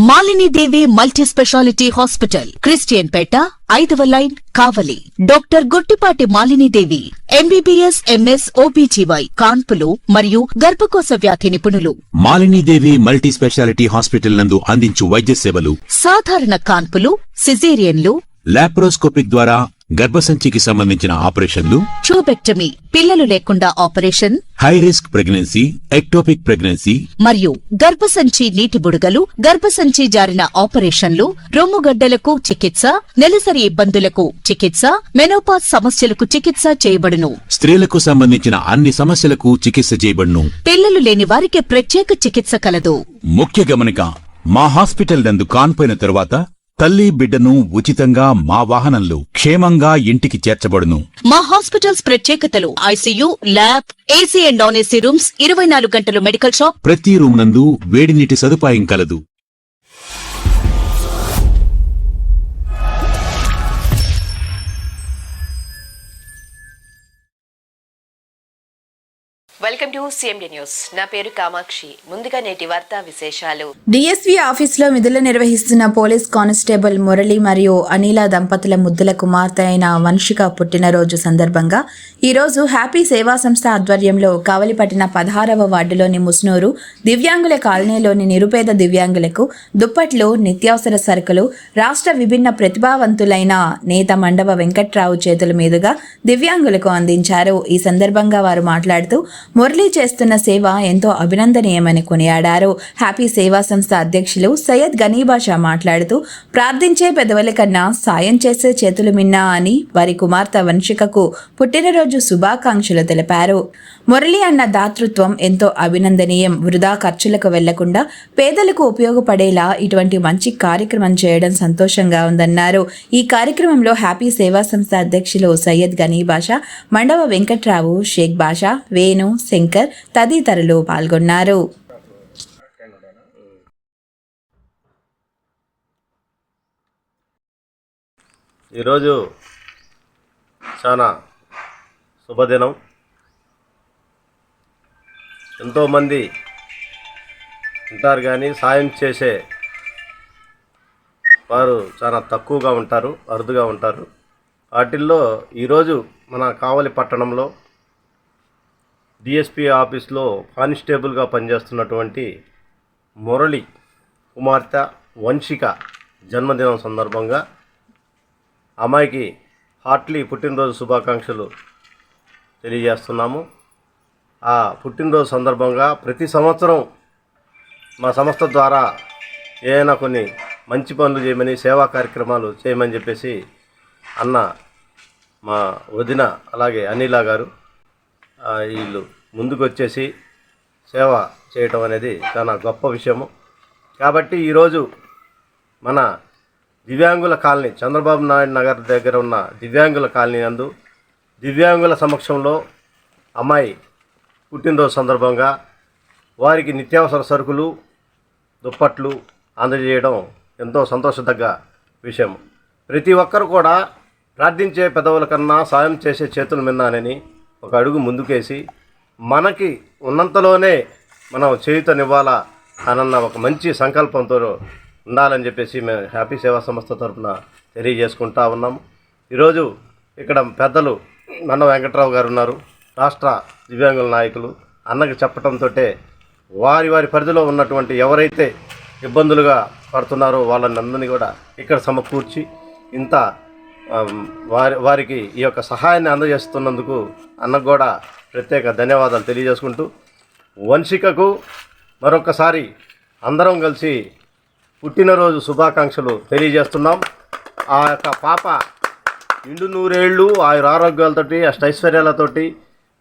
మాలిని దేవి multi speciality hospital, Christian పేట, 5వ line, కావలి. Doctor Guttipati Malini దేవి MBBS, MS, OBGY, కాన్పులు మరియు గర్భకోశ వ్యాధి నిపుణులు. మాలిని దేవి మల్టీ స్పెషాలిటీ హాస్పిటల్ నందు అందించు వైద్య సేవలు: సాధారణ కాన్పులు, సిజేరియన్లు, లాప్రోస్కోపిక్ ద్వారా గర్భసంచికి సంబంధించిన ఆపరేషన్లు, ట్యూబెక్టమీ, పిల్లలు లేకుండా operation, high risk pregnancy, ectopic pregnancy మరియు గర్భసంచి నీటి బుడగలు, గర్భసంచి జారిన ఆపరేషన్లు, రొమ్ముగడ్డలకు చికిత్స, నెలసరి ఇబ్బందులకు చికిత్స, మెనోపాజ్ సమస్యలకు చికిత్స చేయబడును. స్త్రీలకు సంబంధించిన అన్ని సమస్యలకు చికిత్స చేయబడును. పిల్లలు లేని వారికి ప్రత్యేక చికిత్స కలదు. ముఖ్య గమనిక: మా హాస్పిటల్ నందు కాన్పోయిన తరువాత తల్లి బిడ్డను ఉచితంగా మా వాహనంలో క్షేమంగా ఇంటికి చేర్చబడును. మా హాస్పిటల్స్ ప్రత్యేకతలు: ICU, lab, AC and non AC rooms, 24 గంటలు మెడికల్ షాప్, ప్రతి రూమ్ నందు వేడి నీటి సదుపాయం కలదు. Welcome to CMD news. నా పేరు కామాక్షి. ముందుగా నేటి వార్తా విశేషాలు. డిఎస్వి ఆఫీసులో విధులు నిర్వహిస్తున్న పోలీస్ కానిస్టేబుల్ మురళి మరియు అనిల దంపతుల ముద్దుల కుమార్తె అయిన వంశిక పుట్టినరోజు సందర్భంగా ఈరోజు హ్యాపీ సేవా సంస్థ ఆధ్వర్యంలో కావలిపట్టిన 16వ వార్డులోని ముస్నూరు దివ్యాంగుల కాలనీలోని నిరుపేద దివ్యాంగులకు దుప్పట్లు, నిత్యావసర సరుకులు రాష్ట్ర విభిన్న ప్రతిభావంతులైన నేత మండవ వెంకట్రావు చేతుల మీదుగా దివ్యాంగులకు అందించారు. ఈ సందర్భంగా వారు మాట్లాడుతూ మురళి చేస్తున్న సేవ ఎంతో అభినందనీయమని కొనియాడారు. హ్యాపీ సేవా సంస్థ అధ్యక్షులు సయ్యద్ గనీబాషా మాట్లాడుతూ ప్రార్థించే పెదవుల కన్నా సాయం చేసే చేతులు మిన్నా అని వారి కుమార్తె వంశికకు పుట్టినరోజు శుభాకాంక్షలు తెలిపారు. మురళి అన్న దాతృత్వం ఎంతో అభినందనీయం. వృధా ఖర్చులకు వెళ్లకుండా పేదలకు ఉపయోగపడేలా ఇటువంటి మంచి కార్యక్రమం చేయడం సంతోషంగా ఉందన్నారు. ఈ కార్యక్రమంలో హ్యాపీ సేవా సంస్థ అధ్యక్షులు సయ్యద్ గనీబాషా, మండవ వెంకట్రావు, షేక్ బాషా, వేణు, శంకర్ తదితరులు పాల్గొన్నారు. ఈరోజు చాలా శుభదినం. ఎంతోమంది ఉంటారు కానీ సాయం చేసే వారు చాలా తక్కువగా ఉంటారు, అరుదుగా ఉంటారు. వాటిల్లో ఈరోజు మన కావలి పట్టణంలో డిఎస్పీ ఆఫీస్లో కానిస్టేబుల్గా పనిచేస్తున్నటువంటి మురళి కుమార్తె వంశిక జన్మదినం సందర్భంగా అమ్మాయికి హార్ట్లీ పుట్టినరోజు శుభాకాంక్షలు తెలియజేస్తున్నాము. ఆ పుట్టినరోజు సందర్భంగా ప్రతి సంవత్సరం మా సంస్థ ద్వారా ఏదైనా కొన్ని మంచి పనులు చేయమని, సేవా కార్యక్రమాలు చేయమని చెప్పేసి అన్న మా వదిన అలాగే అనిల గారు వీళ్ళు ముందుకు వచ్చేసి సేవ చేయటం అనేది చాలా గొప్ప విషయము. కాబట్టి ఈరోజు మన దివ్యాంగుల కాలనీ, చంద్రబాబు నాయుడు నగర్ దగ్గర ఉన్న దివ్యాంగుల కాలనీ నందు దివ్యాంగుల సమక్షంలో అమ్మాయి పుట్టినరోజు సందర్భంగా వారికి నిత్యావసర సరుకులు, దుప్పట్లు అందజేయడం ఎంతో సంతోషదగ్గ విషయం. ప్రతి ఒక్కరు కూడా ప్రార్థించే పెదవుల కన్నా సాయం చేసే చేతులు మిన్నానని ఒక అడుగు ముందుకేసి మనకి ఉన్నంతలోనే మనం చేయుతనివ్వాలా అన్న ఒక మంచి సంకల్పంతో ఉండాలని చెప్పేసి మేము హ్యాపీ సేవా సంస్థ తరఫున తెలియజేసుకుంటా ఉన్నాము. ఈరోజు ఇక్కడ పెద్దలు నన్న వెంకట్రావు గారు ఉన్నారు, రాష్ట్ర దివ్యాంగుల నాయకులు. అన్నకి చెప్పడంతో వారి వారి పరిధిలో ఉన్నటువంటి ఎవరైతే ఇబ్బందులుగా పడుతున్నారో వాళ్ళని అందరినీ కూడా ఇక్కడ సమకూర్చి ఇంత వారికి ఈ యొక్క సహాయాన్ని అందజేస్తున్నందుకు అన్నకు కూడా ప్రత్యేక ధన్యవాదాలు తెలియజేసుకుంటూ వంశికకు మరొకసారి అందరం కలిసి పుట్టినరోజు శుభాకాంక్షలు తెలియజేస్తున్నాం. ఆ యొక్క పాప నిండు నూరేళ్ళు ఆయురారోగ్యాలతోటి, అష్టైశ్వర్యాలతోటి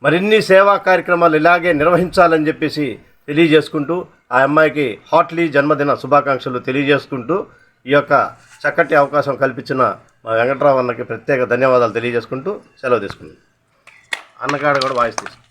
మరిన్ని సేవా కార్యక్రమాలు ఇలాగే నిర్వహించాలని చెప్పేసి తెలియజేసుకుంటూ ఆ అమ్మాయికి హార్ట్లీ జన్మదిన శుభాకాంక్షలు తెలియజేసుకుంటూ ఈ యొక్క చక్కటి అవకాశం కల్పించిన మా వెంకట్రావు అన్నకి ప్రత్యేక ధన్యవాదాలు తెలియజేసుకుంటూ సెలవు తీసుకున్నాం. అన్నకాడ కూడా వాయిస్ తీసుకుంటాం.